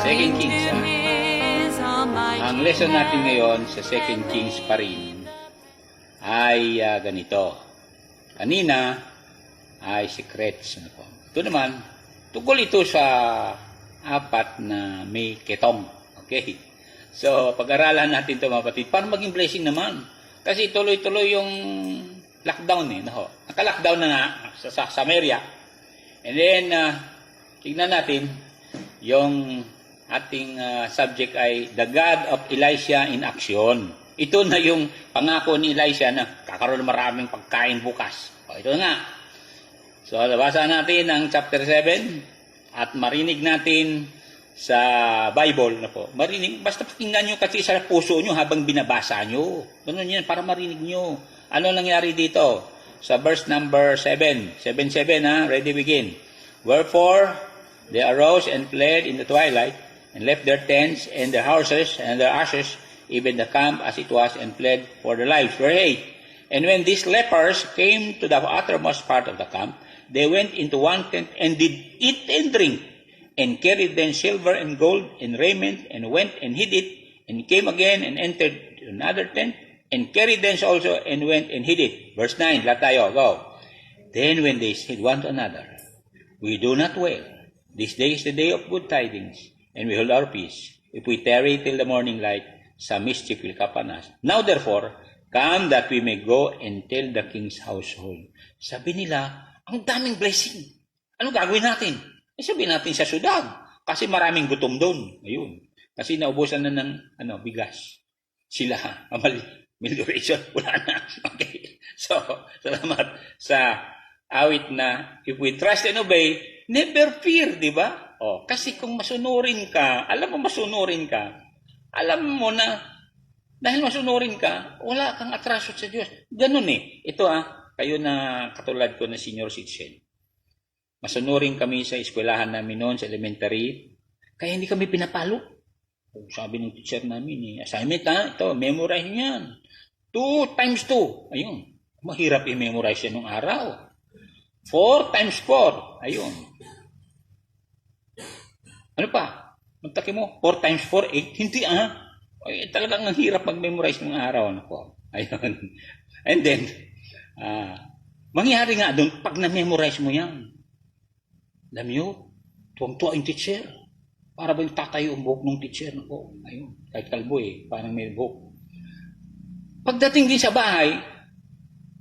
Second Kings. Ang lesson natin ngayon sa Second Kings pa rin ay ganito. Kanina ay secrets. Ito naman, tungkol ito sa apat na may ketong. Okay? So, pag-aralan natin ito mga kapatid para maging blessing naman. Kasi tuloy-tuloy yung lockdown eh. Naka-lockdown na nga sa Samaria. And then, tignan natin yung ating subject ay The God of Elisha in Action. Ito na yung pangako ni Elisha na kakaroon maraming pagkain bukas. O, ito nga. So, nabasa natin ang chapter 7 at marinig natin sa Bible na po. Marinig, basta pakinggan nyo kasi sa puso nyo habang binabasa nyo. Ganun yan, para marinig nyo. Ano nangyari dito? Sa verse number 7. 7:7 ha, ready begin. Wherefore, they arose and fled in the twilight, and left their tents and their houses and their ashes, even the camp as it was, and fled for their lives. Verse 8. And when these lepers came to the uttermost part of the camp, they went into one tent and did eat and drink, and carried then silver and gold and raiment, and went and hid it, and came again and entered another tent, and carried thence also, and went and hid it. Verse 9, lahat tayo, go. Then when they said one to another, we do not well. This day is the day of good tidings, and we hold our peace. If we tarry till the morning light, some mischief will come upon us. Now therefore, come that we may go and tell the king's household. Sabi nila, ang daming blessing. Ano gagawin natin? Sabihin natin sa syudad. Kasi maraming gutom doon. Ayun. Kasi naubusan na ng bigas. Sila, amelioration, wala na. Okay. So, salamat sa awit na, if we trust and obey, never fear, di ba? Oh, kasi kung masunurin ka, alam mo na, dahil masunurin ka, wala kang atraso sa Diyos. Ganun eh. Ito kayo na katulad ko na senior citizen. Masunurin kami sa eskwelahan namin noon, sa elementary, kaya hindi kami pinapalo. Sabi ng teacher namin, assignment ito, memorize niyan. 2 times 2. Ayun. Mahirap i-memorize yan ng araw. 4 times 4. Ayun. Ano pa? Magtaki mo, 4 times 4, 8. Hindi Ay, talagang ang hirap mag-memorize ng araw. Ayun. And then, mangyari nga doon, pag na-memorize mo yan, alam nyo, tuwang-tuwa yung teacher. Para ba yung tatayo ang buhok ng teacher? Ayun, kahit kalbo parang may buhok. Pagdating din sa bahay,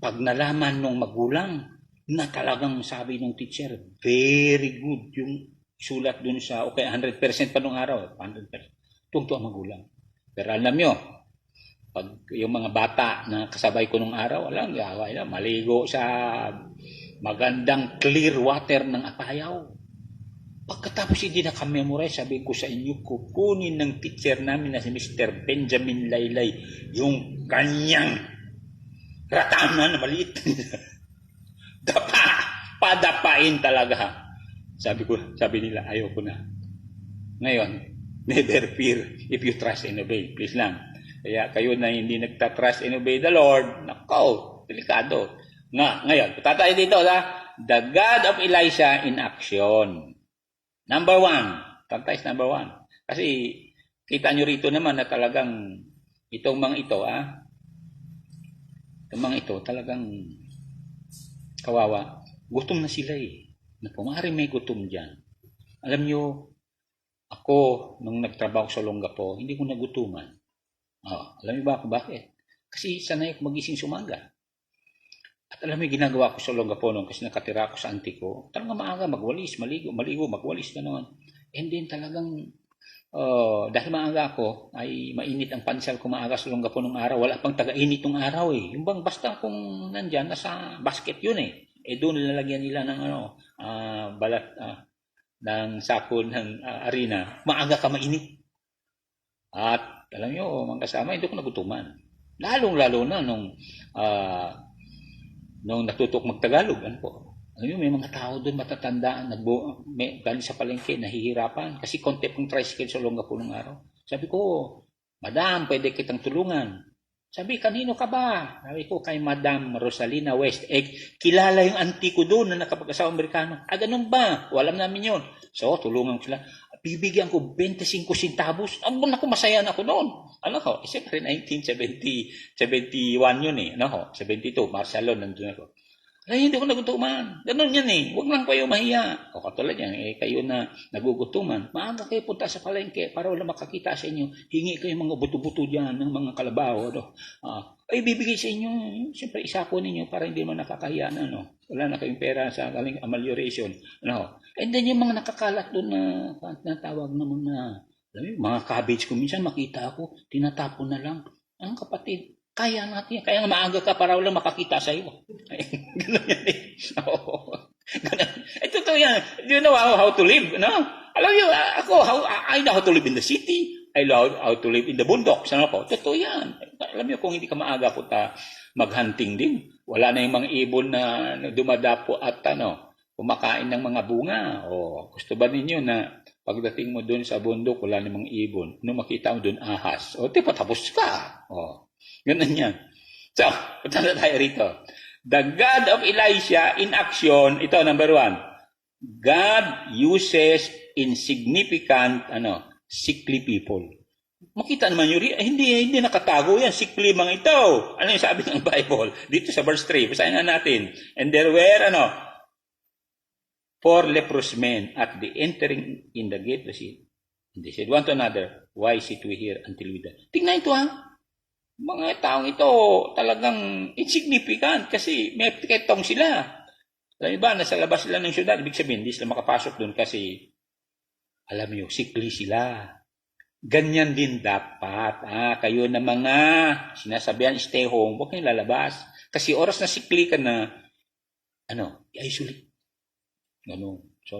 pag nalaman ng magulang na talagang sabi ng teacher, very good yung sulat dun sa, 100% pa nung araw, 100%. Tuwang-tuwa magulang. Pero alam nyo, pag yung mga bata na kasabay ko nung araw, maligo sa magandang clear water ng Apayaw. Pagkatapos hindi nakamemorize, sabi ko sa inyo, kukunin ng teacher namin na si Mr. Benjamin Laylay yung kanyang ratana na maliit. Padapain talaga. Sabi nila, ayoko na. Ngayon, never fear if you trust and obey. Please lang. Kaya kayo na hindi nagtatrust and obey the Lord, nako, delikado. Ngayon, tayo dito The God of Elisha in Action. Number 1. Tanta is number 1. Kasi kita nyo rito naman na talagang itong mga ito, itong mga ito talagang kawawa. Gutom na sila Maaari may gutom dyan. Alam nyo, ako, nung nagtrabaho sa Olongapo, hindi ko nagutuman. Alam niyo ba ako bakit? Kasi sanay ako magising sa umaga. At alam mo yung ginagawa ko sa Olongapo noon kasi nakatira ako sa auntie ko. Talagang maaga magwalis, maligo, magwalis gano'n. And then talagang, dahil maaga ako, ay mainit ang pansal ko maaga sa Olongapo nung araw. Wala pang taga-init nung araw Yung bang basta kung nandyan, nasa basket yun doon nilalagyan nila ng balat ng sako ng arena. Maaga ka mainit. At alam nyo, mga kasama, hindi ko nagutuman. Lalong-lalo na nung natutok magtagalog. Alam nyo, may mga tao doon matatandaan, galing sa palengke, nahihirapan. Kasi konti pong tricycle sa Olongapo nung araw. Sabi ko, Madam, pwede kitang tulungan. Sabi, kanino ka ba? Sabi ko, kay Madam Rosalina West. Kilala yung auntie ko doon na nakapag-asawa Amerikano. Ganun ba? Walam namin yun. So, tulungan ko sila. bibigyan ko 25 centavos. Ako, masaya na ako noon. Ano ko, siyempre 1971 yun eh. Ano ko, 72, Marcelo, nandun ako. Ay, hindi ko nagutuman. Ganun yan eh. Huwag lang kayo mahiya. O katulad yan, kayo na nagugutuman. Maaga kayo punta sa palengke para wala makakita sa inyo. Hingi kayo mga buto-buto dyan ng mga kalabaw. No? Ay, bibigay sa inyo. Siyempre, isapo ninyo para hindi mo nakakahiya na. No? Wala na kayong pera sa galing amelioration. No? And then yung mga nakakalat doon na tawag naman na, alam mo, mga cabbage ko minsan makita ako, tinatapon na lang. Ang kapatid, kaya natin. Kaya nga maaga ka para wala makakita sa iyo. Ganun yan eh. Ganun. Totoo yan. Do you know how to live? No? Alam niyo, ako, I know how to live in the city. I know how to live in the bundocks. Ano po? Totoo yan. Alam niyo, kung hindi ka maaga punta, maghunting din. Wala na yung mga ibon na dumadapo at kumakain ng mga bunga. O gusto ba ninyo na pagdating mo doon sa bundok, wala namang ibon. Nung makita mo doon, ahas. O, patapos ka. O, ganun yan. So, punta na tayo rito. The God of Elisha in action, ito, number 1. God uses insignificant, sickly people. Makita naman yun, hindi nakatago yan, sickly mga ito. Ano yung sabi ng Bible? Dito sa verse 3, basahin na natin. And there were, 4 leprous men at the entering in the gate, and they said one to another, why sit we here until we die? Tingnan ito mga taong ito talagang insignificant kasi may ketong sila. Alam niyo ba, nasa labas sila ng syudad, ibig sabihin, hindi sila makapasok doon kasi, alam niyo, sickly sila. Ganyan din dapat. Kayo na mga sinasabihan, stay home, huwag kayong lalabas. Kasi oras na sickly ka na, i-isolate. So,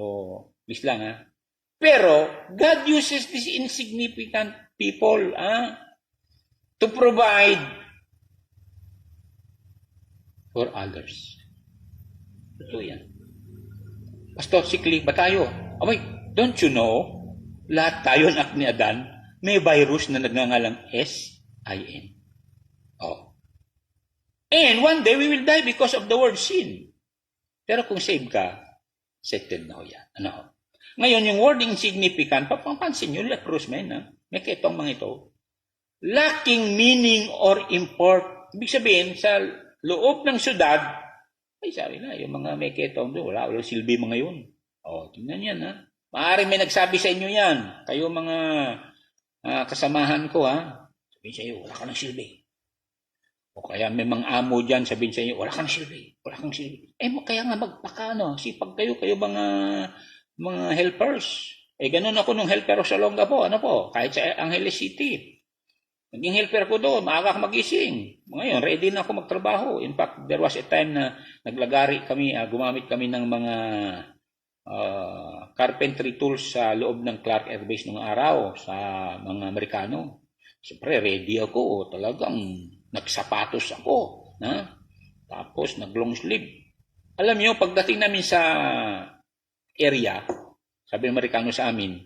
please lang Pero, God uses these insignificant people, to provide for others. Ito yan. Pastor, sickly ba tayo? Don't you know, lahat tayo anak ni Adan, may virus na nagngangalang SIN. And one day we will die because of the word sin. Pero kung save ka, settled na ho yan. Ngayon, yung word insignificant, papansin nyo, leprous men, may ketong mga ito, lacking meaning or import. Ibig sabihin, sa loob ng syudad, ay sabi na, yung mga may ketong doon, wala silbi mga yun. Tingnan yan Maaaring may nagsabi sa inyo yan. Kayo mga kasamahan ko sabihin sa iyo, wala ka ng silbi. O kaya may mga amo dyan, sabihin sa inyo, wala ka ng silbi. Wala kang silbi. Kaya nga magpaka, sipag kayo mga helpers. Ganun ako nung helper sa Olongapo, kahit sa Angeles City. Naging helper ko doon, maaga ako magising. Ngayon, ready na ako magtrabaho. In fact, there was a time na naglagari kami, gumamit kami ng mga carpentry tools sa loob ng Clark Air Base nung araw sa mga Amerikano. Siyempre, ready ako. Talagang nagsapatos ako. Tapos, nag-long sleeve. Alam niyo, pagdating namin sa area, sabi ng Amerikano sa amin,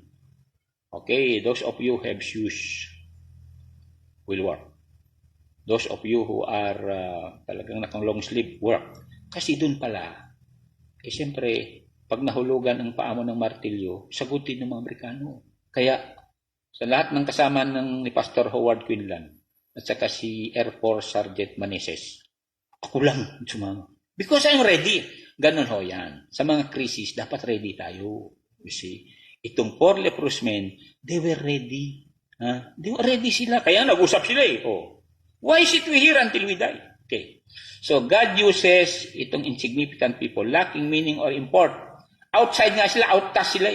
okay, those of you who have shoes will work. Those of you who are talagang nakang-long sleeve, work. Kasi doon pala, siyempre, pag nahulugan ang paa mo ng martilyo, sagutin ng mga Amerikano. Kaya, sa lahat ng kasama ni Pastor Howard Quinlan, at saka si Air Force Sergeant Maneses, ako lang sumama. Because I'm ready. Ganon ho yan. Sa mga krisis, dapat ready tayo. You see, itong 4 leprous men, they were ready. They were ready sila. Kaya nag-usap sila Why sit we here until we die? Okay. So, God uses itong insignificant people, lacking meaning or import. Outside nga sila, outcast sila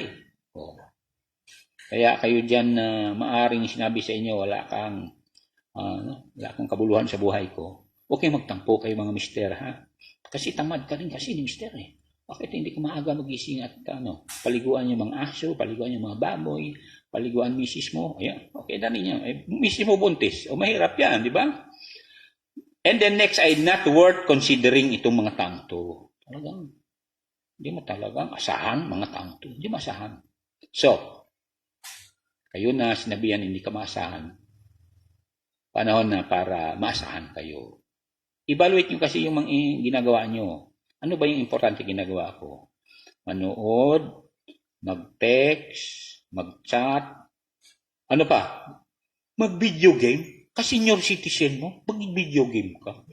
Kaya kayo dyan maaring sinabi sa inyo, wala kang kabuluhan sa buhay ko. Okay, magtampo kayo mga mister, Kasi tamad ka rin kasi ni mister Bakit hindi ka maaga magising at paliguan yung mga aso, paliguan yung mga baboy, paliguan misis mo. Ayan, okay na rin yan. Misis mo buntis. Mahirap yan, di ba? And then next ay not worth considering itong mga taong to. Talagang, hindi mo talagang asahan mga taong to. Hindi masahan. So, kayo na sinabihan hindi ka maasahan. Panahon na para maasahan kayo. Evaluate nyo kasi yung mga ginagawa nyo. Ano ba yung importante ginagawa ko? Manood, mag-text, mag-chat, ano pa, mag-video game. Kasi senior citizen mo, mag-video game ka.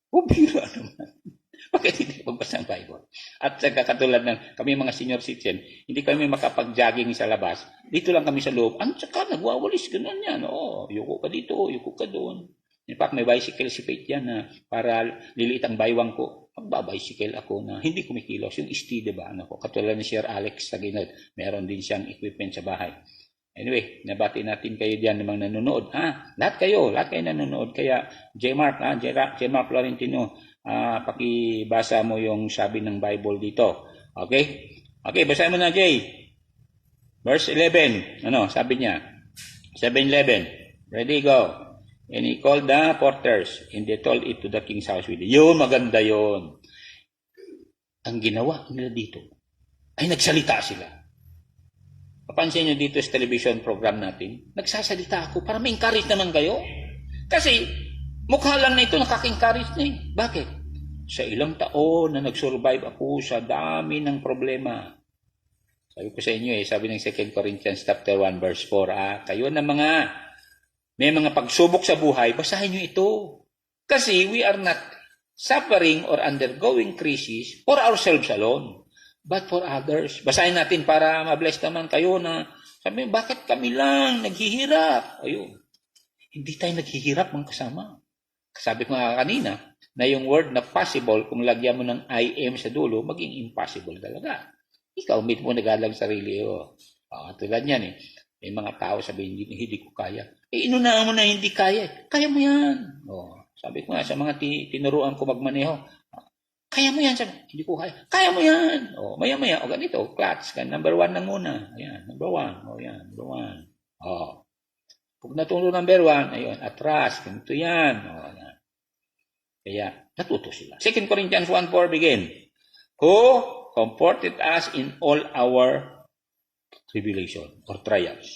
O, bira naman. Bakit hindi magbasa ng Bible? At saka katulad ng kami mga senior citizen, hindi kami makapag-jogging sa labas. Dito lang kami sa loob. At saka nagwawalis, ganun yan. Oo, yuko ka dito, yuko ka doon. In fact, may bicycle si Faith yan na para liliit ang baywang ko. Magbabicycle ako na hindi kumikilos. Yung steady ba? Ano ko? Katulad ni Sir Alex Taginod, meron din siyang equipment sa bahay. Anyway, nabati natin kayo diyan namang nanonood. Lahat kayo nanonood. Kaya, J-Mark Florentino, pakibasa mo yung sabi ng Bible dito. Okay? Okay, basahin mo na, Jay. Verse 11. Ano, sabi niya? 7:11. Ready, go. And he called the porters, and they told it to the king's house with yun, maganda yun. Ang ginawa nila dito, ay nagsalita sila. Papansin nyo dito sa television program natin, nagsasalita ako para ma-encourage naman kayo. Kasi, mukha lang na ito nakaka-encourage na eh. Bakit? Sa ilang taon na nag-survive ako sa dami ng problema. Sabi ko sa inyo sabi ng 2 Corinthians chapter 1 verse 4, kayo na may mga pagsubok sa buhay, basahin nyo ito. Kasi we are not suffering or undergoing crisis for ourselves alone, but for others. Basahin natin para ma-bless naman kayo na sabi, bakit kami lang naghihirap? Ayun. Hindi tayo naghihirap mga kasama. Sabi ko nga kanina, na yung word na possible, kung lagyan mo ng I am sa dulo, maging impossible talaga. Ikaw, mismo nagalang sarili. Tulad yan May mga tao sabihin, hindi ko kaya. Inunahan mo na hindi kaya. Kaya mo yan. Sabi ko nga sa mga tinuruan ko magmaneho, kaya mo yan. Sabi, hindi ko kaya. Kaya mo yan. Maya-maya. Ganito. Clutch. Number 1 na muna. Ayan. Number 1. Yan. Number 1. Pag natulo number 1, ayun. Atras. Ganito yan. Yan. Kaya, natuto sila. 2 Corinthians 1:4 begin. Who comforted us in all our tribulation or trials,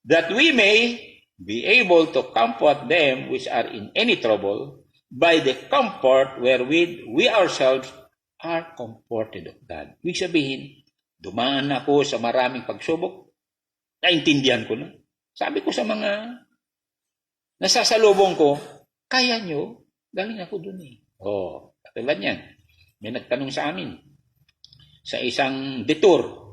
that we may be able to comfort them which are in any trouble by the comfort wherewith we ourselves are comforted of God. Ibig sabihin, dumaan ako sa maraming pagsubok, naintindihan ko na. Sabi ko sa mga nasasalubong ko, kaya nyo, galing ako dun katulad yan. May nagtanong sa amin, sa isang detour,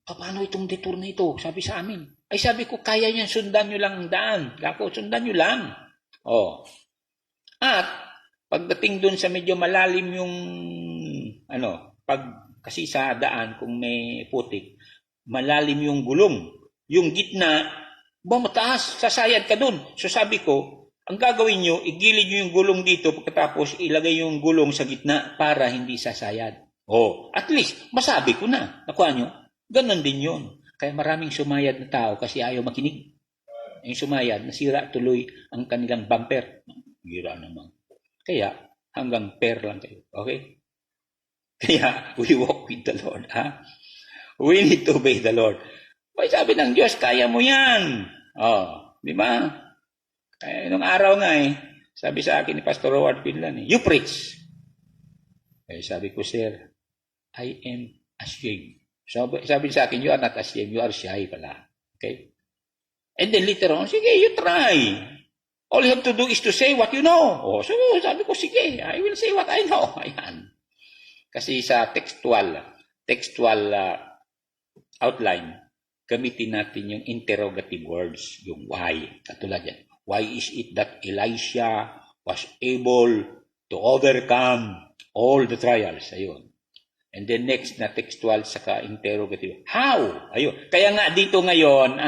paano itong detour na ito? Sabi sa amin. Ay sabi ko, kaya niyan, sundan nyo lang ang daan. Kako, sundan nyo lang. At, pagdating dun sa medyo malalim yung, kasi sa daan, kung may putik, malalim yung gulong. Yung gitna, mataas, sasayad ka dun. So sabi ko, ang gagawin nyo, igilid nyo yung gulong dito, pagkatapos ilagay yung gulong sa gitna para hindi sasayad. At least, masabi ko na. Nakuha nyo? Ganon din yun. Kaya maraming sumayad na tao kasi ayaw makinig. Yung sumayad, nasira tuloy ang kanilang bumper. Gira naman. Kaya, hanggang pair lang kayo. Okay? Kaya, we walk with the Lord. We need to obey the Lord. May sabi ng Diyos, kaya mo yan. Di ba? Kaya nung araw nga sabi sa akin ni Pastor Howard Pinlan, you preach. Sabi ko, sir, I am ashamed. Sabi sa akin, you are not ashamed, you are shy pala. Okay? And then later on, sige, you try. All you have to do is to say what you know. So sabi ko, sige, I will say what I know. Ayan. Kasi sa textual outline, gamitin natin yung interrogative words, yung why. Katulad yan. Why is it that Elisha was able to overcome all the trials? Ayun. And then next na textual saka interrogative. How? Ayun. Kaya nga dito ngayon,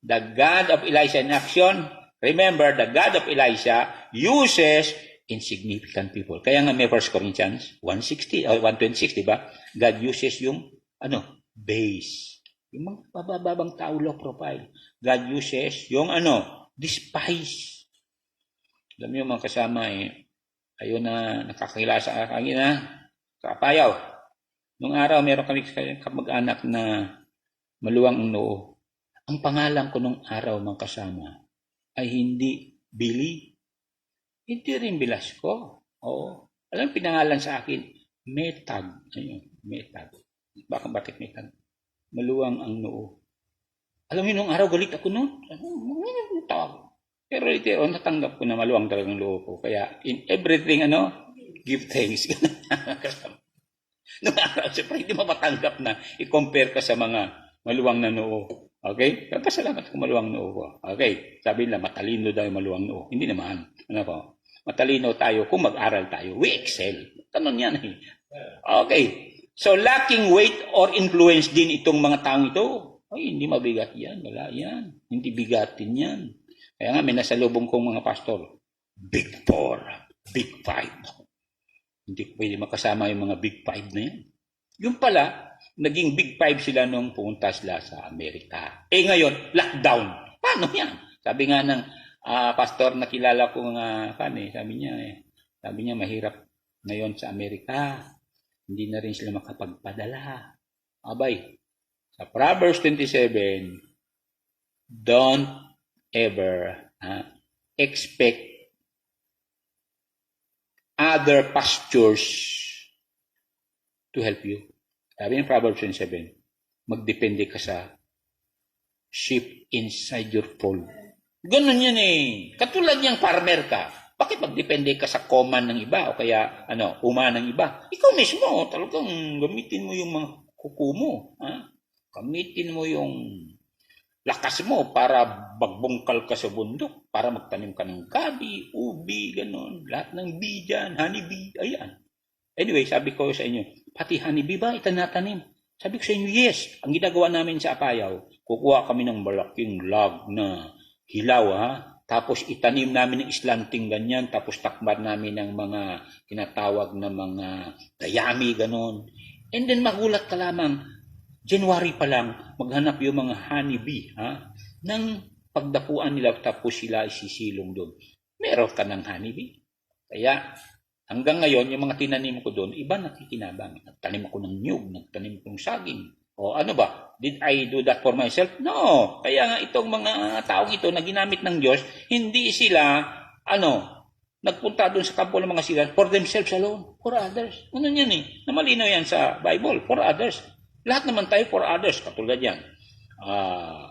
the God of Elisha in action, remember, the God of Elisha uses insignificant people. Kaya nga may 1 Corinthians 1:60 or 1:26, di ba? God uses yung base. Yung mga bababang tao, low profile. God uses yung despise. Alam niyo mga kasama ayun na nakakilala sa akin kapayaw. Nung araw, meron kami kamag-anak na maluwang ang noo. Ang pangalan ko nung araw, mga kasama, ay hindi Billy. Hindi rin Velasco. Alam pinangalan sa akin? Metag. Ayun, Metag. Bakit Metag? maluwang ang noo. Alam mo, nung araw galit ako noon. Tawag. Pero later on, natanggap ko na maluwang talagang loob ko. Kaya in everything, give thanks. Nung araw, siyempre, hindi mo matanggap na i-compare ka sa mga maluwang na noo. Okay? Pero pasalamat ko maluwang noo ko. Okay? Sabi nila, matalino daw yung maluwang noo. Hindi naman. Ano po? Matalino tayo kung mag-aral tayo. We excel. Ganun yan eh. Okay. So, lacking weight or influence din itong mga taong ito. Ay, hindi mabigat yan. Wala yan. Hindi bigatin yan. Kaya nga, may nasalubong kong mga pastor. Big 4. Big 5. Hindi pwede makasama yung mga Big 5 na yan. Yung pala, naging Big 5 sila nung pumunta sila sa Amerika. Eh ngayon, lockdown. Paano yan? Sabi nga ng pastor na kilala ko nga sabi niya mahirap ngayon sa Amerika. Hindi na rin sila makapagpadala. Abay, sa Proverbs 27, don't ever expect other pastures to help you. Sabi ng Proverbs 27, magdepende ka sa sheep inside your fold. Ganun yan eh. Katulad niyang farmer ka. Bakit magdepende ka sa command ng iba o kaya uma ng iba? Ikaw mismo, talagang gamitin mo yung mga kuko mo. Gamitin mo yung lakas mo para magbungkal ka sa bundok, para magtanim ka ng gabi, ubi, ganun. Lahat ng bee dyan, honeybee, ayan. Anyway, sabi ko sa inyo, pati honeybee ba itanatanim? Sabi ko sa inyo, yes. Ang ginagawa namin sa Apayao, kukuha kami ng malaking log na hilaw, tapos itanim namin ng islanting ganyan, tapos takbar namin ng mga tinatawag na mga dayami, ganun. And then magulat ka lamang, January pa lang, maghanap yung mga honeybee, ng pagdapuan nila, tapos sila isisilong doon. Meron ka ng honeybee. Kaya, hanggang ngayon, yung mga tinanim ko doon, iba nakikinabang. Nagtanim ako ng nyug, nagtanim ko ng saging. O ano ba? Did I do that for myself? No. Kaya nga itong mga taong ito na ginamit ng Diyos, hindi sila, nagpunta doon sa kampo ng mga silan for themselves alone, for others. Ano yan eh? Namalinaw yan sa Bible, for others. Lahat naman tayo for others, katulad yan.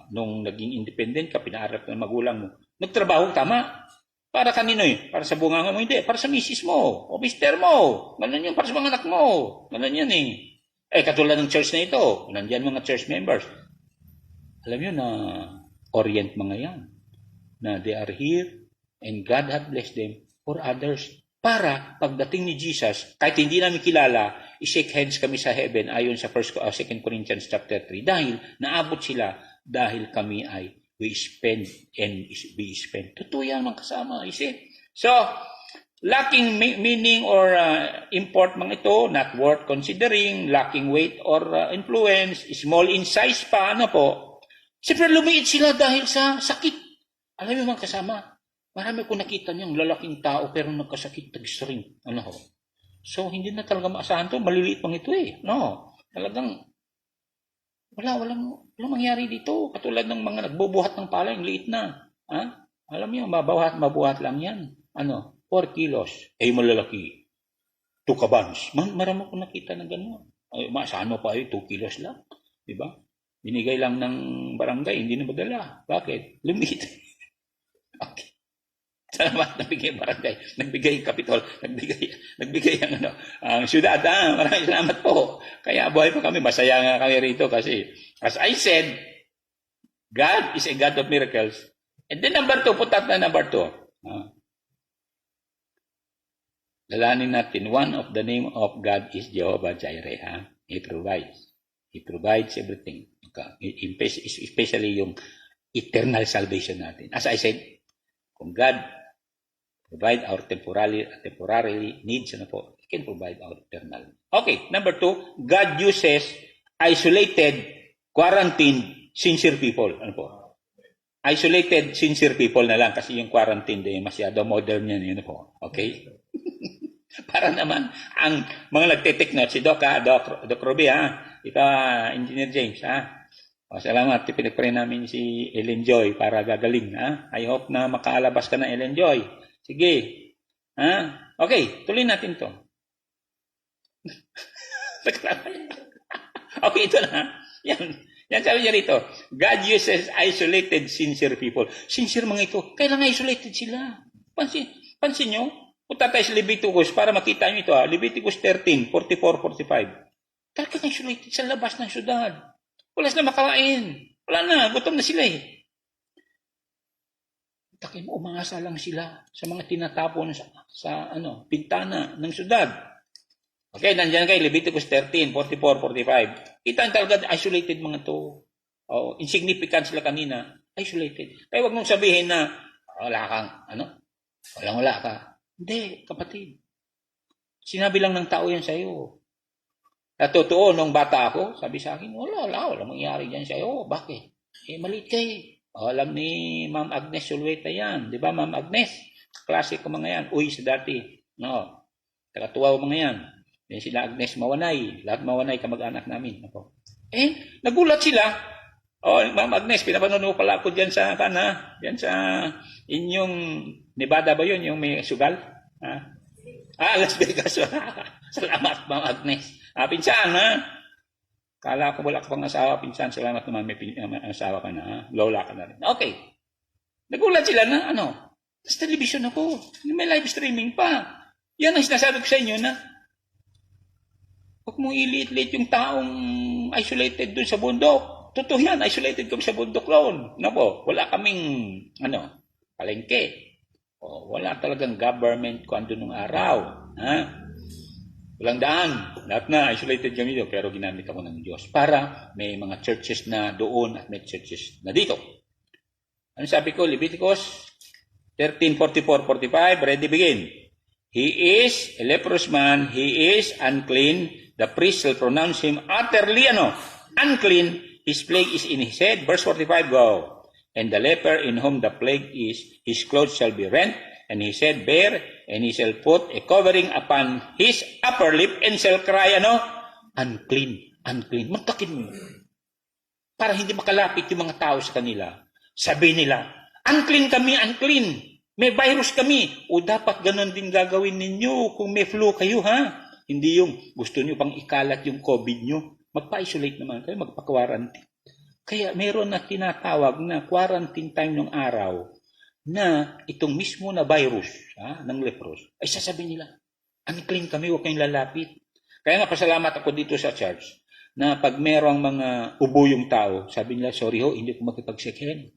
Nung naging independent ka, pinaaral ka ng magulang mo, nagtrabaho, tama. Para kanino eh? Para sa bunganga mo? Hindi. Para sa misis mo, o mister mo. Ganun yun, para sa mga anak mo. Ganun yan eh. Katulad ng church na ito, nandiyan mga church members. Alam nyo na orient mga yan. Na they are here and God has blessed them for others. Para pagdating ni Jesus, kahit hindi namin kilala, i-shake hands kami sa heaven ayon sa 2 Corinthians chapter 3. Dahil naabot sila, dahil kami ay we spend and be spent. Totoo yan mga kasama. So, lacking meaning or import mga ito, not worth considering, lacking weight or influence, small in size pa, Siyempre lumiit sila dahil sa sakit. Alam mo mga kasama, marami ko nakita niyang lalaking tao pero nagkasakit, tag-string. So, hindi na talaga maasahan to, maliliit pang ito eh. Talagang, walang mangyari dito. Katulad ng mga nagbubuhat ng pala, yung liit na. Alam niyo, mabuhat lang yan. 4 kilos. Malalaki. 2 kabans. Marami ko nakita na gano'n. Maasahan mo pa 2 kilos lang. Diba? Binigay lang ng barangay, hindi na madala. Bakit? Lumit. Okay. Salamat, nagbigay barangay, nagbigay kapitol, nagbigay ang syudad. Maraming salamat po. Kaya buhay pa kami, masaya nga kami rito kasi, as I said, God is a God of miracles. And then number 2, punta na number 2. Lalanin natin, one of the name of God is Jehovah Jireh. He provides. He provides everything. Especially yung eternal salvation natin. As I said, kung God provide our temporary needs, He can provide our eternal. Okay, number 2, God uses isolated, quarantined, sincere people. Isolated, sincere people na lang kasi yung quarantine din, masyado modern yan, Okay? Para naman, ang mga nagte-take notes, si Doc Ruby, ito, Engineer James, salamat, pinagpray namin si Ellen Joy para gagaling, I hope na makaalabas ka na, Ellen Joy. Sige. Okay, tuloy natin to. Okay, ito na. Yan. Yan sabi niya rito, God uses isolated, sincere people. Sincere mga ito. Kailangan isolated sila. Pansin nyo? Punta tayo sa Leviticus para makita nyo ito. Leviticus 13, 44, 45. Talagang isolated sa labas ng syudad. Wala sila makain. Wala na. Gutom na sila eh. Takin mo, umasa lang sila sa mga tinatapon sa bintana ng syudad. Okay, nandiyan kayo, Leviticus 13, 44, 45. Kita talaga isolated mga to. Oh, insignificant sila kanina. Isolated. Kaya wag mong sabihin na, wala kang, walang-wala ka. Hindi, kapatid. Sinabi lang ng tao yan sa'yo. Totoo, nung bata ako, sabi sa akin, wala mangyari dyan sa'yo. Bakit? Maliit kayo. Alam ni Ma'am Agnes Sulweta yan. Di ba, Ma'am Agnes? Klase ko mga yan. Uy, sa dati. No. Takatuwa mga yan. Yan sila Agnes Mawanay. Lahat Mawanay kamag-anak namin. Ako. Nagulat sila. Ma'am Agnes, pinapanood mo pala ako dyan sa, dyan sa inyong Nevada ba yun? Yung may sugal? Las Vegas. Salamat, Ma'am Agnes. Pinsan, ha? Kala ko wala ka pang asawa, pinsan. Salamat naman may asawa ka na, ha? Lola ka na rin. Okay. Nagulat sila na, sa television ako. May live streaming pa. Yan ang sinasabi ko sa inyo na huwag mong iliit-liit yung taong isolated dun sa bundok. Totoo yan, isolated kami sa bundok roon. Wala kaming, palengke. Wala talagang government kung ando nung araw. Ha? Walang daan. Lahat na, isolated kami doon. Pero ginamit ako ng Diyos para may mga churches na doon at may churches na dito. Ano sabi ko? Leviticus 13:44-45. Ready, begin. He is a leprous man. He is unclean. The priest shall pronounce him utterly, unclean. His plague is in his head. Verse 45, go. And the leper in whom the plague is, his clothes shall be rent, and his head bare, and he shall put a covering upon his upper lip, and shall cry, unclean, unclean. Magtakin mo. Para hindi makalapit yung mga tao sa kanila. Sabi nila, unclean kami, unclean. May virus kami. O dapat ganun din gagawin ninyo kung may flu kayo, ha? Hindi yung gusto nyo pang ikalat yung COVID nyo. Magpa-isolate naman kayo, magpa-quarantine. Kaya meron na tinatawag na quarantine time ng araw na itong mismo na virus ng lepros, ay sasabihin nila, unclean kami, huwag kayong lalapit. Kaya nga pasalamat ako dito sa church na pag merong mga ubo yung tao, sabi nila, sorry ho, hindi ko makipag-shake hand.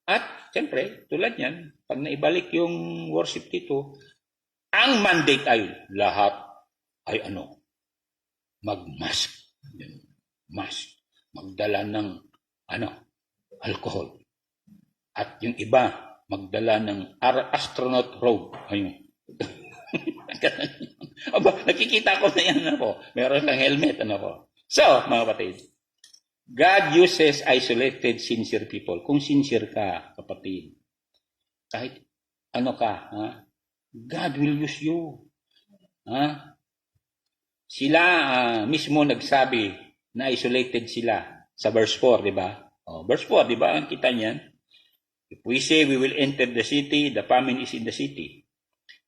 At siyempre, tulad yan, pag naibalik yung worship dito, ang mandate ay lahat ay mag-mask. Mask. Magdala ng alcohol. At yung iba, magdala ng astronaut robe. Ayun. Nakikita ko na yan Meron kang helmet, So, mga kapatid, God uses isolated, sincere people. Kung sincere ka, kapatid, kahit God will use you. Sila mismo nagsabi na isolated sila sa verse 4, di ba? Verse 4, di ba? Ang kita niyan. If we say we will enter the city, the famine is in the city.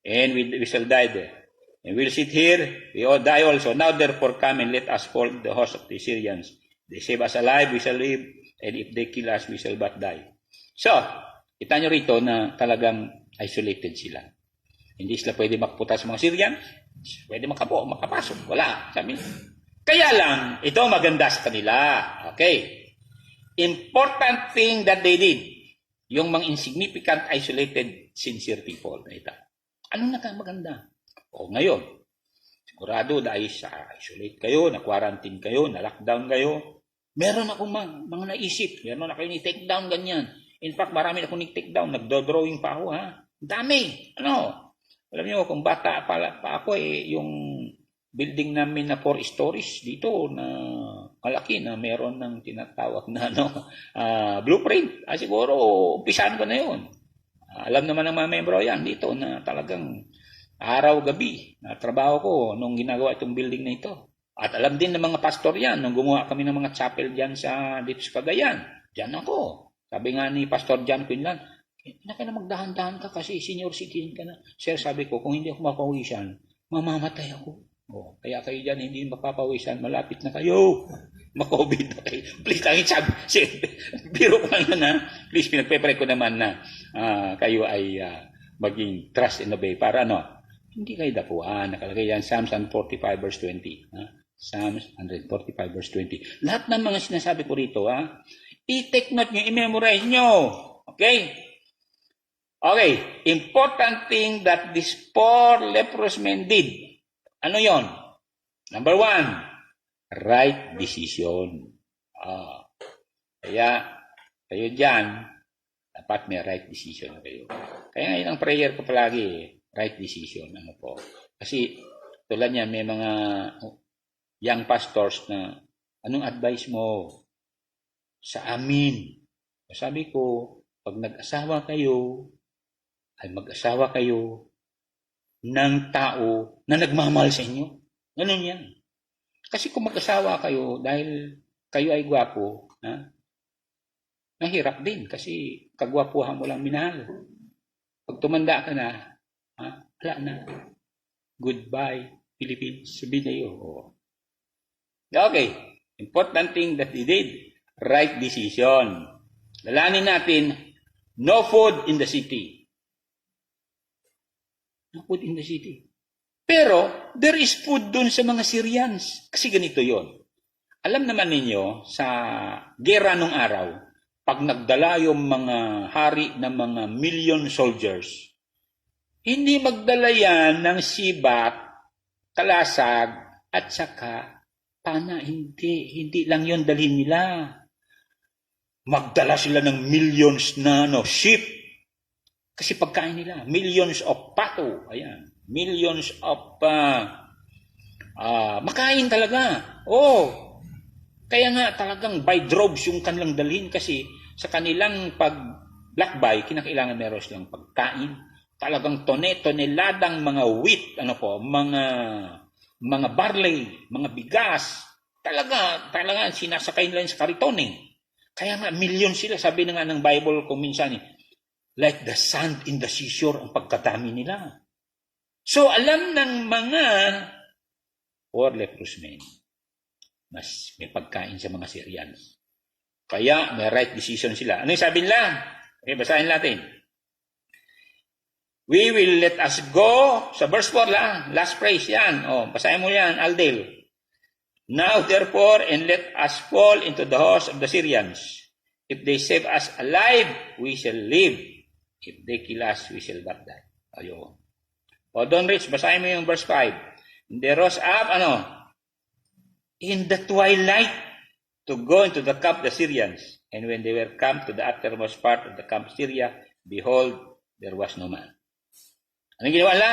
And we shall die there. And we'll sit here, we all die also. Now therefore come and let us fall the host of the Syrians. They save us alive, we shall live. And if they kill us, we shall but die. So, kita nyo rito na talagang isolated sila. Hindi sila pwede makapunta sa mga Syrian. Pwede makapasok. Wala. Sabi. Kaya lang, ito maganda sa kanila. Okay. Important thing that they did. Yung mga insignificant, isolated, sincere people. Ano na maganda? Ngayon, sigurado dahil sa isolate kayo, na-quarantine kayo, na-lockdown kayo, meron akong mga naisip. Meron ako yung take down ganyan. In fact, marami akong take down. Nagdo-drawing pa ako, Dami. Alam niyo, kung bata pa ako, yung building namin na 4 stories dito na malaki na meron ng tinatawag na blueprint. Siguro, umpisahan ko na yun. Alam naman ng mga membro yan dito na talagang araw-gabi na trabaho ko nung ginagawa itong building na ito. At alam din ng mga pastor yan nung gumawa kami ng mga chapel dyan dito sa Cagayan. Diyan ako. Sabi nga ni Pastor John Quinlan, na magdahan-dahan ka kasi senior citizen ka na. Sir, sabi ko, kung hindi ako mapawisan, mamamatay ako. Kaya kayo dyan, hindi mapapawisan, malapit na kayo. Ma-COVID. Okay. Please lang biro ko lang na. Please, pinagpe-pray ko naman na kayo ay maging trust and obey para hindi kayo dapuan. Nakalagay yan, Psalms 145 verse 20. Psalms 145 verse 20. Lahat ng mga sinasabi ko rito, i-take note nyo, i-memorize nyo. Okay? Okay. Important thing that these 4 leprous men did. Ano yon? Number 1, right decision. Kaya, kayo dyan, dapat may right decision kayo. Kaya ngayon ang prayer ko palagi, right decision. Ano po? Kasi tulad niya, may mga young pastors na, anong advice mo sa amin? Sabi ko, pag nag-asawa kayo, ay mag-asawa kayo ng tao na nagmamahal sa inyo. Ganun yan. Kasi kung mag-asawa kayo dahil kayo ay gwapo, nahirap din kasi kagwapuhan mo lang minahal. Pag tumanda ka na, wala na. Goodbye, Philippines. Sabihin na iyo. Okay. Important thing that they did. Right decision. Lalanin natin, no food in the city. No food in the city. Pero, there is food dun sa mga Syrians. Kasi ganito yon. Alam naman ninyo, sa gera nung araw, pag nagdala yung mga hari ng mga million soldiers, hindi magdala yan ng sibat, kalasag, at saka pana. Hindi lang yon dalhin nila. Magdala sila ng millions na sheep. Kasi pagkain nila, millions of pato. Ayan. Millions of makain talaga. Kaya nga talagang by droves yung kanilang dalhin kasi sa kanilang paglakbay, kinakailangan meron silang pagkain. Talagang toneladang mga wheat, mga barley, mga bigas. Talaga sinasakay nila sa kariton. Kaya nga million sila, sabi na nga ng Bible kung minsan like the sand in the seashore ang pagkadami nila. So alam ng mga 4 leprous men, mas may pagkain sa mga Syrians. Kaya may right decision sila. Ano yung sabi nila? Okay, basahin natin. We will let us go. Sa verse 4 lang. Last phrase yan. Basahin mo yan, Aldel. Now therefore, and let us fall into the host of the Syrians. If they save us alive, we shall live. If they kill us, we shall not die. Ayun. Don Rich, basahin mo yung verse 5. They rose up, in the twilight, to go into the camp of the Syrians. And when they were come to the uttermost part of the camp of Syria, behold, there was no man. Anong ginawa nila?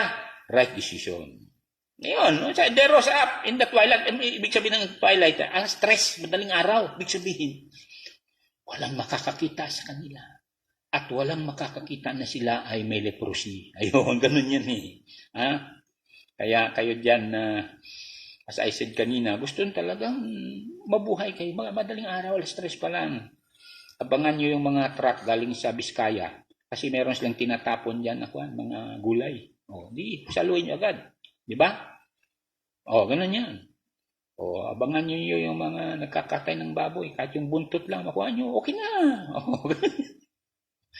Right decision. Ngayon, they rose up in the twilight. Ibig sabihin ng twilight, alas 3, madaling araw. Ibig sabihin, walang makakakita sa kanila. At walang makakakita na sila ay may leprosy. Ayun, ganun yan Kaya kayo dyan, as I said kanina, gusto talagang mabuhay kayo. Mga madaling araw, alas 3 pa lang. Abangan nyo yung mga truck galing sa Biskaya. Kasi meron silang tinatapon dyan, mga gulay. Di, saluhin nyo agad. Di ba? Ganun yan. Abangan nyo yung mga nagkakatay ng baboy. Kahit yung buntot lang, makuha nyo, okay na.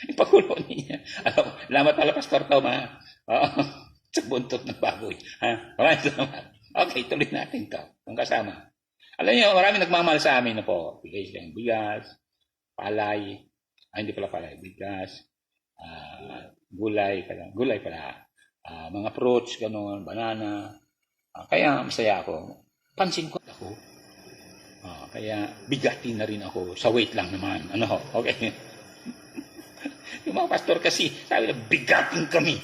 Ipakulo niya. Salamat pala, Pastor Tom, sa buntot ng baboy. Maraming salamat. Okay, tuloy natin ito. Ang kasama. Alam niyo, marami nagmamahal sa amin na po. Bigay silang bigas, palay, hindi pala palay, bigas, gulay pala, mga fruits, gano'n, banana. Kaya masaya ako. Pansin ko ako. Kaya bigatin na rin ako. Sa weight lang naman. Okay. Yung mga pastor kasi, sabi na, bigatin kami.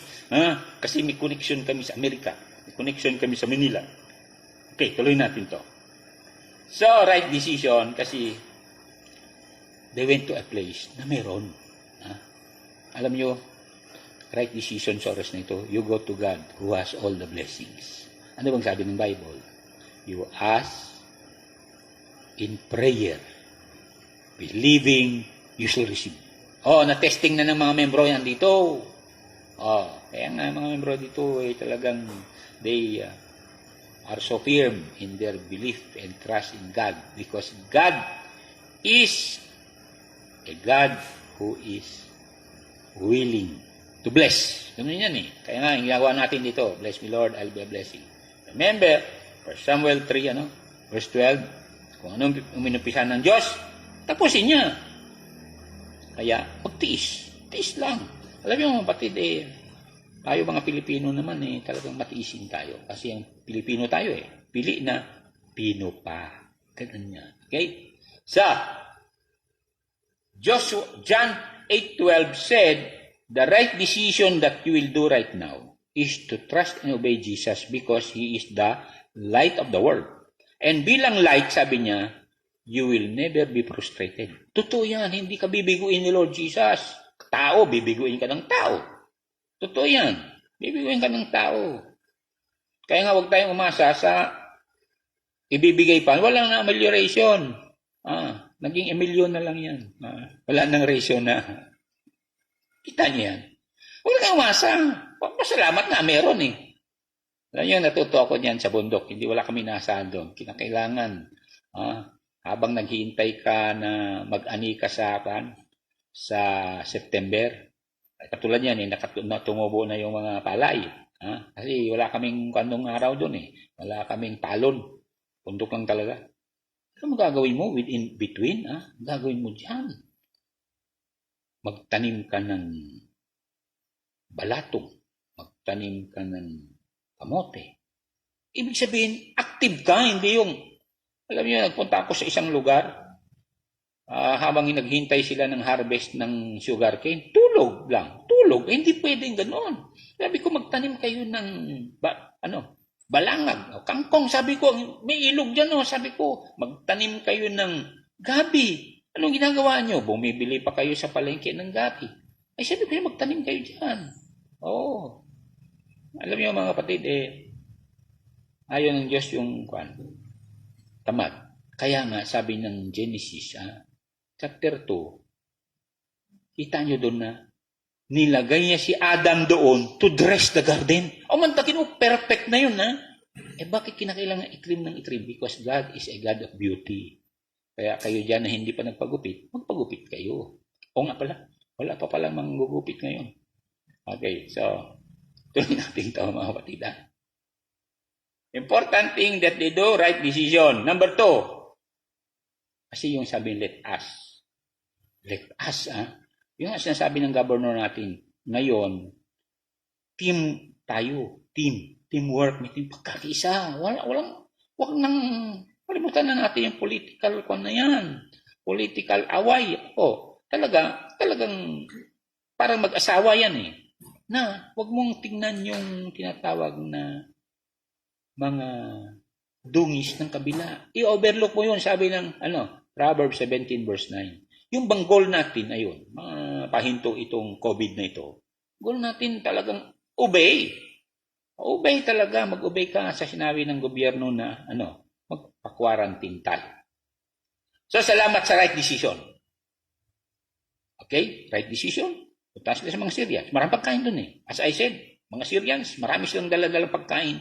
Kasi may connection kami sa Amerika. May connection kami sa Manila. Okay, tuloy natin to. So, right decision kasi they went to a place na meron. Alam nyo, right decision sa oras na ito, you go to God who has all the blessings. Ano bang sabi ng Bible? You ask in prayer, believing you shall receive. Na-testing na ng mga membro yan dito. Kaya nga mga membro dito talagang they are so firm in their belief and trust in God because God is a God who is willing to bless. Ganun yan eh. Kaya nga, yung ginagawa natin dito, bless me Lord, I'll be a blessing. Remember, 1 Samuel 3, verse 12, kung anong uminumpisan ng Diyos, tapusin niya. Kaya, magtiis. Tiis lang. Alam niyo mga kapatid, tayo mga Pilipino naman talagang matiisin tayo. Kasi ang Pilipino tayo pili na, pino pa. Ganun yan. Okay? John 8:12 said, the right decision that you will do right now is to trust and obey Jesus because He is the light of the world. And bilang light, sabi niya, you will never be frustrated. Totoo yan, hindi ka bibiguin ni Lord Jesus. Tao, bibiguin ka ng tao. Totoo yan, bibiguin ka ng tao. Kaya nga huwag tayong umasa sa ibibigay pa. Walang na amelioration. Naging emilyon na lang yan. Wala nang ratio na. Kita niyo yan. Huwag kang umasa. Pasalamat na meron Alam niyo, natuto ako niyan sa bundok. Hindi wala kami nasahan doon. Kinakailangan. Habang naghihintay ka na mag-ani ka sa September. Katulad yan, tumubo na yung mga palay. Kasi wala kaming kanong araw doon Wala kaming talon. Bundok lang talaga. Ano gagawin mo in between? Gagawin mo dyan. Magtanim ka ng balatong. Magtanim ka ng kamote. Ibig sabihin, active ka, hindi yung, alam niyo, nagpunta ako sa isang lugar, habang naghintay sila ng harvest ng sugarcane, tulog lang. Tulog. Hindi pwedeng ganoon. Sabi ko, magtanim kayo ng, balangag. Kangkong, sabi ko, may ilog dyan, sabi ko, magtanim kayo ng gabi. Anong ginagawa nyo? Bumibili pa kayo sa palengke ng gabi. Ay, sabi ko, magtanim kayo dyan. Alam niyo mga kapatid, ayaw ng Diyos yung tamad. Kaya nga, sabi ng Genesis, chapter 2, kita nyo doon na nilagay niya si Adam doon to dress the garden. Mantakin mo, perfect na yun, bakit kinakailangan itrim ng itrim? Because God is a God of beauty. Kaya kayo dyan na hindi pa nagpagupit, magpagupit kayo. Nga pala, wala pa palang manggugupit ngayon. Okay, so, tuloy natin ito mga kapatid. Important thing that they do, right decision. Number 2, kasi yung sabi, let us. Let us, yung sinasabi ng governor natin, ngayon, team tayo, teamwork, may team pagkakaisa. Wag nang, kalimutan na natin yung political na yan. Political away. Talagang, parang mag-asawa yan na, wag mong tingnan yung tinatawag na mga dungis ng kabila. I-overlook mo yun, sabi ng, Proverbs 17 verse 9. Yung bang goal natin, ayun, pahinto itong COVID na ito, goal natin talagang obey. Obey talaga, mag-obey ka sa sinabi ng gobyerno na, magpa-quarantine tayo. So, salamat sa right decision. Okay? Right decision. Punta sila sa mga Syrians. Maraming pagkain dun As I said, mga Syrians, marami silang dala-dalang pagkain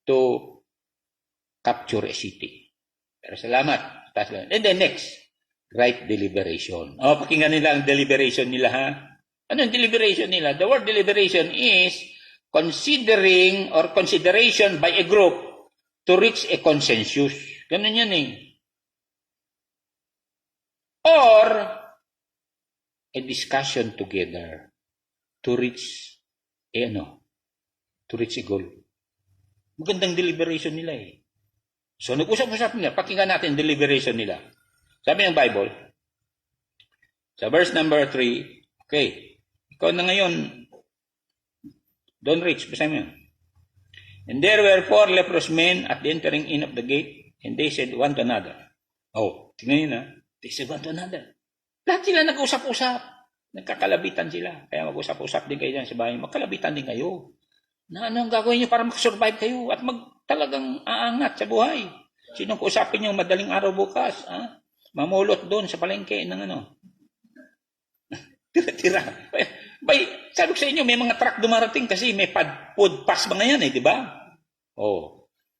to capture a city. Pero salamat. And then next, right deliberation. Pakinggan nila ang deliberation nila, Ano ang deliberation nila? The word deliberation is consideration by a group to reach a consensus. Ganun yan Or a discussion together to reach a goal. Magandang deliberation nila So nag-usap-usap nila, pakinggan natin deliberation nila. Sabi ng Bible, sa verse number 3, okay, ikaw na ngayon, don't reach, basahin mo yun. And there were 4 leprous men at the entering in of the gate, and they said one to another. Tingnan yun they said one to another. Lahat sila nag-usap-usap, nagkakalabitan sila. Kaya mag-usap-usap din kayo dyan sa bahay, magkalabitan din kayo. Na ano ang gagawin nyo para makasurvive kayo at talagang aangat sa buhay. Sinong kausapin nyo madaling araw bukas, mamulot doon sa palengke ng tira-tira. Sabi ko sa inyo, may mga truck dumarating kasi may food pass mga yan di ba?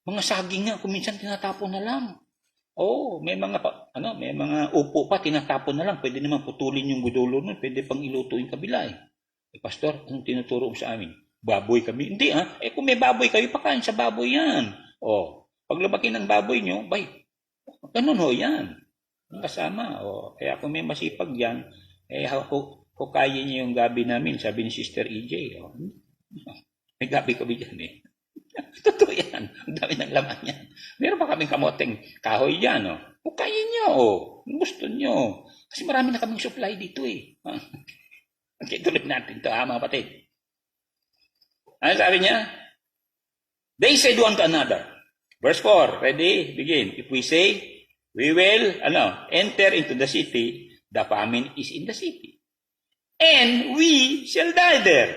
Mga saging nga, kuminsan tinatapon na lang. Oh, may mga may mga upo pa tinatapon na lang. Pwede naman putulin yung gudulo nun, pwede pang iluto yung kabila eh. Pastor, anong tinuturo mo sa amin? Baboy kami? Hindi kung may baboy kayo, pakain sa baboy yan. Oh, pag lumaki ng baboy nyo, ganun ho yan. Kasama. Oh, kaya kung may masipag yan, hukayin niyo yung gabi namin, sabi ni Sister EJ. Oh, may gabi kami dyan eh. Totoo yan. Ang dami ng laman yan. Meron pa kaming kamoteng kahoy dyan. Oh. Hukayin nyo. Oh. Gusto nyo. Kasi marami na kaming supply dito eh. Okay, tuloy natin ito mga kapatid. Ano sabi niya? They said one to another. Verse 4. Ready? Begin. If we say, we will, enter into the city, the famine is in the city. And we shall die there.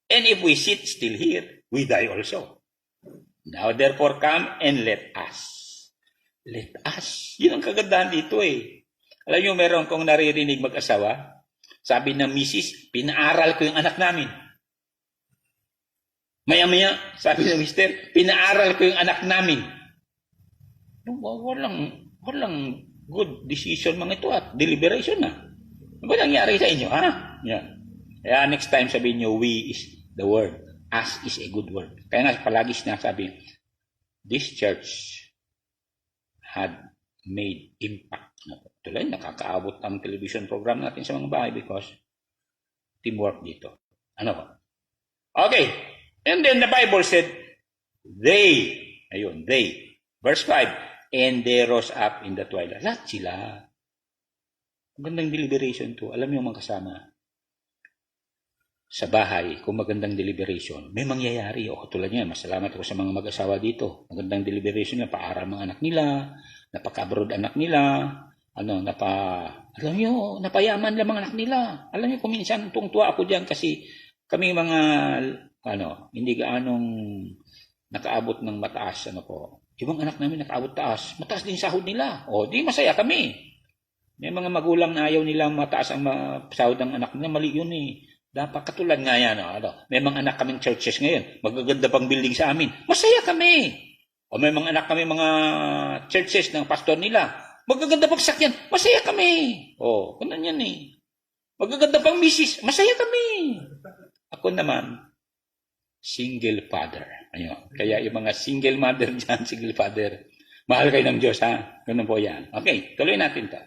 And if we sit still here, we die also. Now therefore come and let us. Let us. Yun ang kagandahan dito eh. Alam niyo, meron kong naririnig mag-asawa. Sabi ng misis, pinaaral ko yung anak namin. Maya-maya, sabi ng mister, pinaaral ko yung anak namin. Walang good decision mga ito at deliberation na. Ano ba nangyari sa inyo, ha? Yan. Kaya next time sabihin nyo, we is the word. As is a good word. Kaya nga palagi sinasabi, this church had made impact. Tuloy, nakakaabot ang television program natin sa mga bahay because teamwork dito. Ano ba? Okay. And then the Bible said, they, verse 5, and they rose up in the twilight. Lahat sila. Magandang deliberation to. Alam niyo mga kasama, sa bahay, kung magandang deliberation, may mangyayari. O katulad niya, masalamat ako sa mga mag-asawa dito. Magandang deliberation na paaral mga anak nila, napaka-abroad anak nila, alam niyo, napayaman lang mga anak nila. Alam niyo, kuminsan tungtuwa ako diyan kasi kami mga, hindi gaanong nakaabot ng mataas, Yung mga anak namin nakaabot taas, mataas din sahod nila. O, di masaya kami. May mga magulang na ayaw nila mataas ang sahod ng anak nila, mali yun eh. Dapat katulad nga yan, may mga anak kaming churches ngayon, magaganda pang building sa amin, masaya kami. O may mga anak kami mga churches ng pastor nila, magaganda pang sakyan, masaya kami. O, ganun yan eh. Magaganda pang misis, masaya kami. Ako naman, single father. Ayun. Kaya yung mga single mother dyan, single father, mahal kayo ng Diyos, ha? Ganun po yan. Okay, tuloy natin to.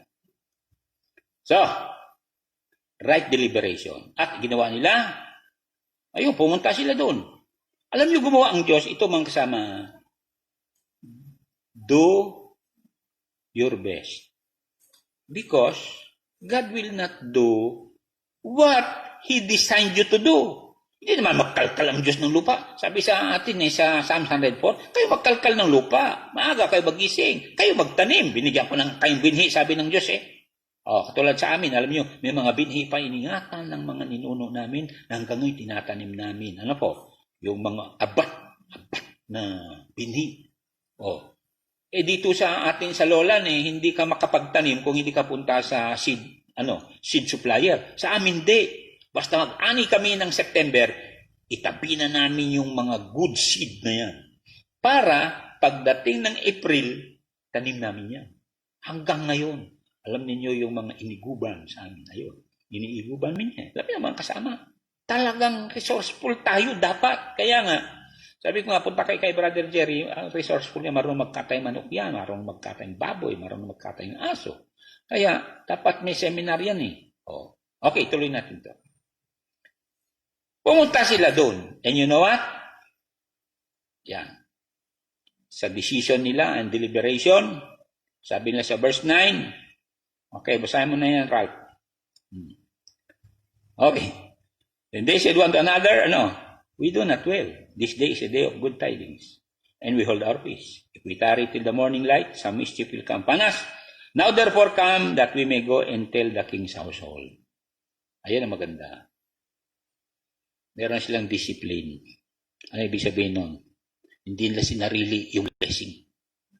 So, right deliberation. At ginawa nila, pumunta sila doon. Alam niyo gumawa ang Diyos, ito mga kasama, do your best. Because God will not do what He designed you to do. Hindi naman magkalkal ang Diyos ng lupa. Sabi sa atin sa Psalm 104, kayo magkalkal ng lupa. Maaga kayo magising. Kayo magtanim. Binigyan ko ng kayong binhi, sabi ng Diyos katulad sa amin, alam niyo, may mga binhi pa iningatan ng mga ninuno namin hanggang ngayon tinatanim namin. Ano po? Yung mga abat na binhi. Dito sa atin sa Lolan hindi ka makapagtanim kung hindi ka punta sa seed supplier. Sa amin di. Basta mag-ani kami ng September, itabi na namin yung mga good seed na yan. Para pagdating ng April, tanim namin yan. Hanggang ngayon. Alam niyo yung mga iniguban sa amin ngayon. Iniiguban niya. Alam niyo mga kasama. Talagang resourceful tayo dapat. Kaya nga, sabi ko nga, punta kay Brother Jerry, ang resourceful niya, marunong magkatay manok yan, marunong magkatay baboy, marunong magkatay aso. Kaya, dapat may seminar yan Okay, tuloy natin to. Pumunta sila doon. And you know what? Yan. Sa decision nila and deliberation, sabi nila sa verse 9, okay, basahin mo na yan, right? Okay. Then they said one to another, we do not well. This day is a day of good tidings, and we hold our peace. If we tarry till the morning light, some mischief will come upon us. Now therefore come, that we may go and tell the king's household. Ayan ang maganda. Meron silang discipline. Ano ibig sabihin nun? Hindi nila sinarili yung blessing.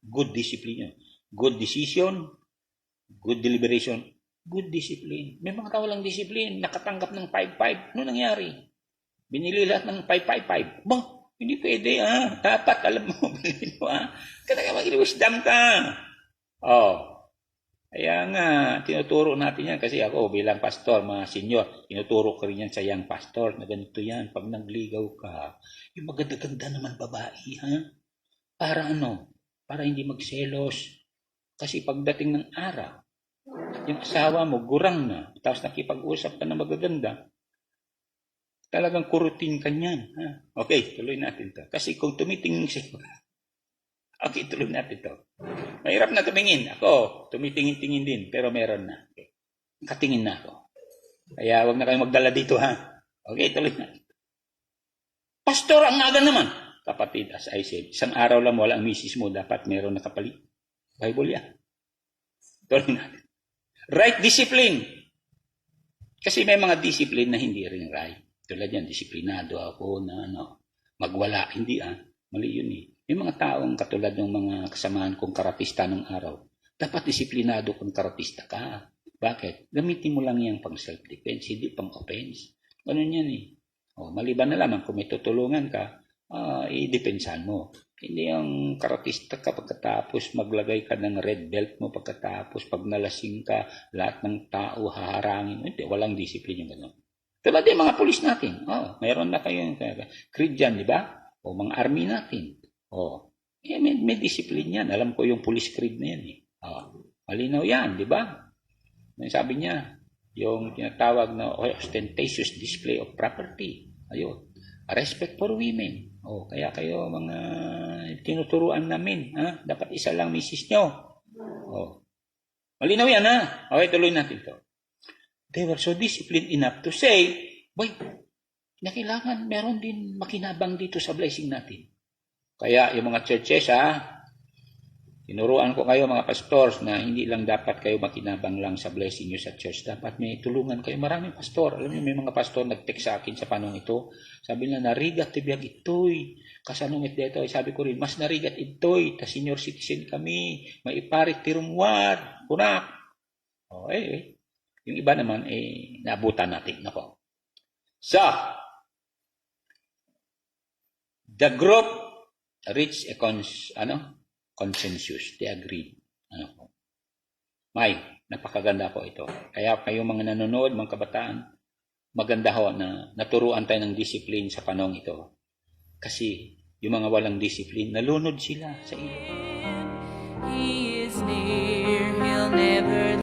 Good discipline. Good decision, good deliberation, good discipline. May mga tao lang discipline, nakatanggap ng 5-5. Ano nangyari? Binili lahat ng 5-5-5. Hindi pwede, Dapat, alam mo, Balino, Kaya mag-wisdom ka. Oh. Kaya nga, tinuturo natin yan. Kasi ako, bilang pastor, mga senior, tinuturo ko rin yan sa young pastor na ganito yan. Pag nagligaw ka, yung maganda-ganda naman babae, Para ano? Para hindi magselos. Kasi pagdating ng araw, yung asawa mo, gurang na, tapos nakipag-usap ka na magaganda, talagang kurutin ka niyan. Okay, tuloy natin to. Kasi kung tumitingin siya, okay, tuloy natin to. Mahirap na tumingin. Ako, tumitingin-tingin din, pero meron na. Okay. Katingin na ako. Kaya wag na kayong magdala dito, Okay, tuloy natin. Pastor, ang aga naman. Kapatid, as I said, isang araw lang wala ang misis mo, dapat meron nakapalit. Bible yan. Tuloy natin. Right discipline. Kasi may mga discipline na hindi rin right. Tulad yan, disiplinado ako na magwala. Hindi mali yun eh. May mga taong katulad ng mga kasamahan kong karatista ng araw. Dapat disiplinado kung karatista ka. Bakit? Gamitin mo lang yan pang self-defense, hindi pang offense. Ganun yan eh. Maliban na lamang kung may tutulungan ka, i-depensahan mo. Hindi yung karatista ka pagkatapos maglagay ka ng red belt mo pagkatapos pag nalasing ka, lahat ng tao haharangin. Hindi, walang disiplina yung gano'n. Tulad yung mga pulis natin. Mayroon na kayong creed dyan, di ba? O mga army natin. May discipline yan. Alam ko yung police creed na yan. Malinaw yan, di ba? Sabi niya, yung tinatawag na ostentatious display of property. Ayun. Respect for women. Kaya kayo mga tinuturuan namin. Dapat isa lang misis nyo. Malinaw yan, Okay, tuloy natin to. They were so disciplined enough to say, boy, na kailangan meron din makinabang dito sa blessing natin. Kaya yung mga churches, tinuruan ko kayo mga pastors na hindi lang dapat kayo makinabang lang sa blessing nyo sa church. Dapat may tulungan kayo. Maraming pastor. Alam niyo, may mga pastor nag-text sa akin sa panong ito. Sabi nila, narigat tibiyag ito'y. Kasanong ito. Sabi ko rin, mas narigat ito'y. Ta senior citizen kami. May iparit tirumwad. Kunak. Yung iba naman, naabutan natin. So, the group reached a consensus. They agreed. Napakaganda po ito. Kaya kayo mga nanonood, mga kabataan, maganda ho na naturuan tayo ng discipline sa panahon ito. Kasi yung mga walang discipline, nalunod sila sa iyo. He is near, he'll never